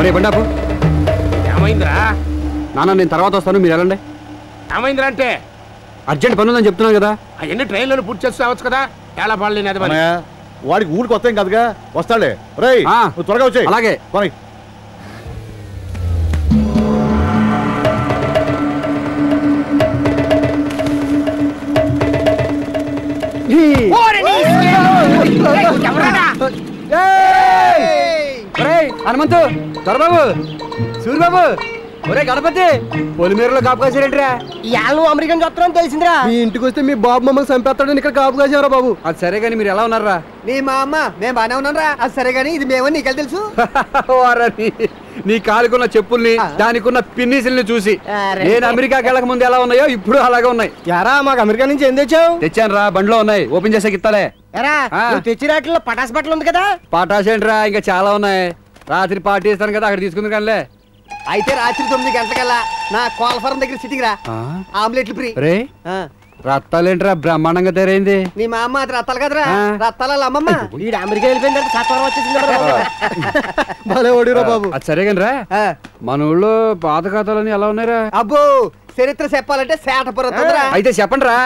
ఒరే బండాపు. ఏమైందిరా? నాన్న నేను తర్వాత వస్తాను, మీరు వెళ్ళండి. ఏమైందిరా అంటే? అర్జెంట్ పని ఉందని చెప్తున్నాను కదా. అవన్నీ ట్రైన్లో పూర్తి చేసి రావచ్చు కదా. ఎలా పడలేని అది మరి. వాడికి ఊరికి కొత్త ఏం కాదుగా, వస్తాడే. రేయ్ నువ్వు త్వరగా వచ్చేయ్. అలాగే. హనుమంతు, దొరబాబు, సూర్యబాబు, ఒరే గణపతి, పొలిమేరలో కాపు కాసారేంట్రా? నువ్వు అమెరికన్ చెప్తారని తెలిసిందిరా. మీ ఇంటికి వస్తే మీ బాబు మమ్మల్ని చంపేస్తాడని ఇక్కడ కాపు కాసారా బాబు. అది సరే గానీ మీరు ఎలా ఉన్నారా? నీ మా అమ్మ మేము బానే ఉన్నారా? అది సరే గానీ ఇది మేమని నీకెళ్ళి తెలుసు. నీ కాలుకున్న చెప్పుల్ని, దానికున్న పిన్నిసిల్ని చూసి నేను అమెరికాకి వెళ్ళక ముందు ఎలా ఉన్నాయో ఇప్పుడు అలాగే ఉన్నాయి. యారా మాకు అమెరికా నుంచి ఏం తెచ్చావు? తెచ్చాను రా, బండ్లో ఉన్నాయి, ఓపెన్ చేసాక ఇస్తాలే. తెచ్చిరాట్లో పటాస్ బట్టలు ఉంది కదా. పటాస్ ఏంట్రా, ఇంకా చాలా ఉన్నాయి. రాత్రి పార్టీ ఇస్తాను కదా, అక్కడ తీసుకుంది కానీ. అయితే రాత్రి 9 గంటలకల్లా నా కోల్ఫారం దగ్గర సిటీకి రా. ఆమ్లెట్లు ఫ్రీ. రే రత్తాలేంట్రా బ్రహ్మాండంగా తయారైంది. నీ మా అమ్మ అది రత్తాలు కదరా, రత్తాల అమ్మమ్మ. వీడు అమెరికా వెళ్ళిపోయిందంటే సత్వరం వచ్చేసింది. భలే ఓడిరా బాబు. అది సరే కానీ రా, మన ఊళ్ళో పాత ఖాతాలని ఎలా ఉన్నారా? అబ్బో చరిత్ర చెప్పాలంటే సేటపురం. అయితే చెప్పండి రా.